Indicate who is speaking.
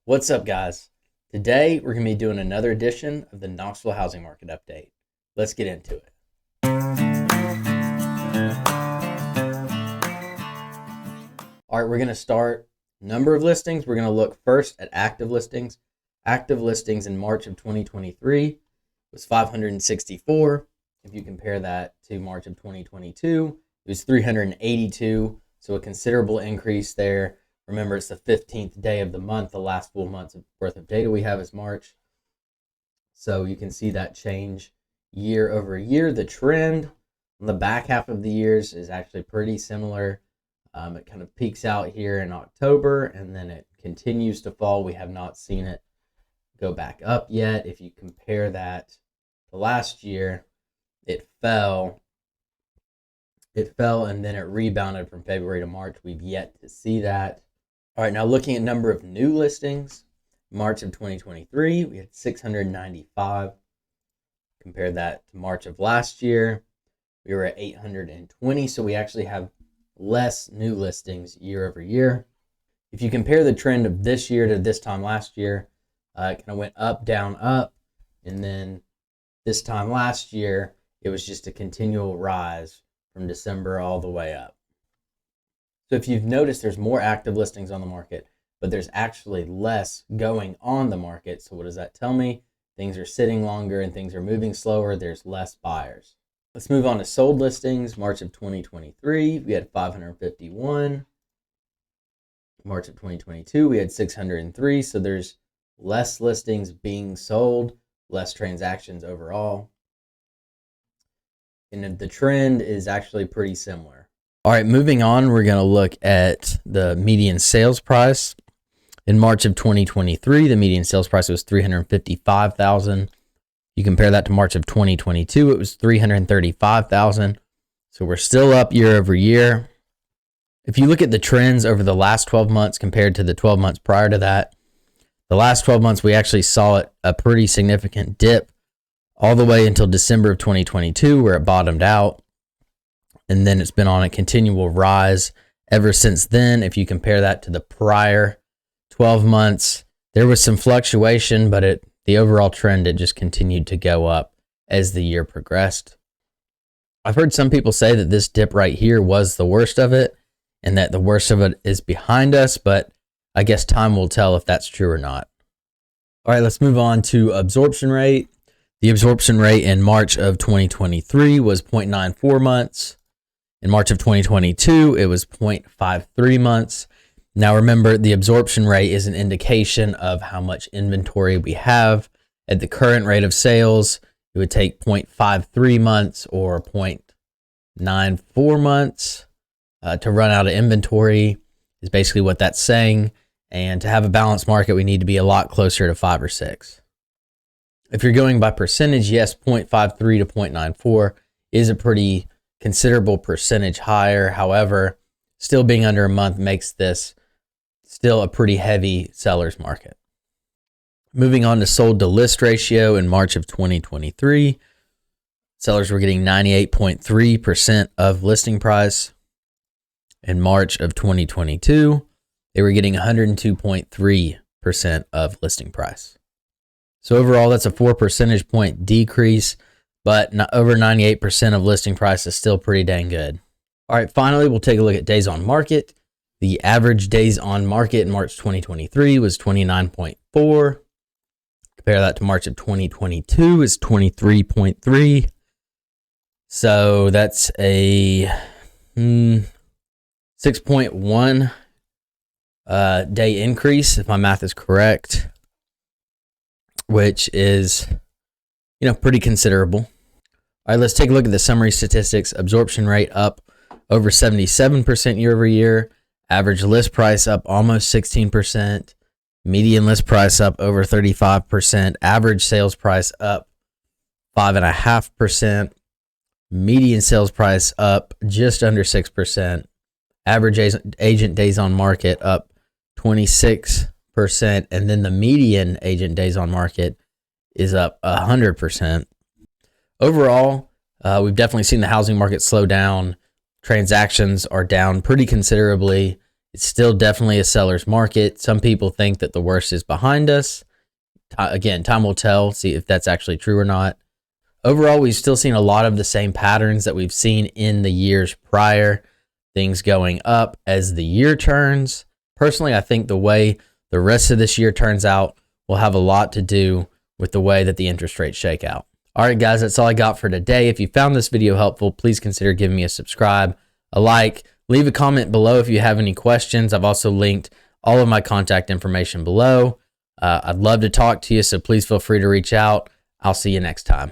Speaker 1: What's up, guys? Today, we're going to be doing another edition of the Knoxville housing market update. Let's get into it. All right, we're going to start number of listings. We're going to look first at active listings. Active listings in March of 2023 was 564. If you compare that to March of 2022, it was 382. So a considerable increase there. Remember, it's the 15th day of the month. The last full month's worth of data we have is March. So you can see that change year over year. The trend on the back half of the years is actually pretty similar. It kind of peaks out here in October, and then it continues to fall. We have not seen it go back up yet. If you compare that to last year, it fell, and then it rebounded from February to March. We've yet to see that. All right, now looking at number of new listings, March of 2023, we had 695. Compare that to March of last year, we were at 820. So we actually have less new listings year over year. If you compare the trend of this year to this time last year, it kind of went up, down, up. And then this time last year, it was just a continual rise from December all the way up. So if you've noticed, there's more active listings on the market, but there's actually less going on the market. So what does that tell me? Things are sitting longer and things are moving slower. There's less buyers. Let's move on to sold listings. March of 2023, we had 551. March of 2022, we had 603. So there's less listings being sold, less transactions overall. And the trend is actually pretty similar. All right, moving on, we're going to look at the median sales price. In March of 2023, the median sales price was $355,000. You compare that to March of 2022, it was $335,000. So we're still up year over year. If you look at the trends over the last 12 months compared to the 12 months prior to that, the last 12 months, we actually saw a pretty significant dip all the way until December of 2022, where it bottomed out. And then it's been on a continual rise ever since then. If you compare that to the prior 12 months, there was some fluctuation, but the overall trend, it just continued to go up as the year progressed. I've heard some people say that this dip right here was the worst of it and that the worst of it is behind us, but I guess time will tell if that's true or not. All right, let's move on to absorption rate. The absorption rate in March of 2023 was 0.94 months. In March of 2022, it was 0.53 months. Now remember, the absorption rate is an indication of how much inventory we have. At the current rate of sales, it would take 0.53 months or 0.94 months to run out of inventory, is basically what that's saying. And to have a balanced market, we need to be a lot closer to 5 or 6. If you're going by percentage, yes, 0.53 to 0.94 is a pretty considerable percentage higher. However, still being under a month makes this still a pretty heavy seller's market. Moving on to sold to list ratio in March of 2023, sellers were getting 98.3% of listing price. In March of 2022, they were getting 102.3% of listing price. So overall, that's a 4 percentage point decrease, but over 98% of listing price is still pretty dang good. All right, finally, we'll take a look at days on market. The average days on market in March 2023 was 29.4. Compare that to March of 2022 is 23.3. So that's a 6.1 day increase, if my math is correct, which is, pretty considerable. All right, let's take a look at the summary statistics. Absorption rate up over 77% year over year. Average list price up almost 16%. Median list price up over 35%. Average sales price up 5.5%. Median sales price up just under 6%. Average agent days on market up 26%. And then the median agent days on market is up 100%. Overall, we've definitely seen the housing market slow down. Transactions are down pretty considerably. It's still definitely a seller's market. Some people think that the worst is behind us. Again, time will tell, see if that's actually true or not. Overall, we've still seen a lot of the same patterns that we've seen in the years prior, things going up as the year turns. Personally, I think the way the rest of this year turns out will have a lot to do with the way that the interest rates shake out. All right, guys, that's all I got for today. If you found this video helpful, please consider giving me a subscribe, a like, leave a comment below if you have any questions. I've also linked all of my contact information below. I'd love to talk to you, so please feel free to reach out. I'll see you next time.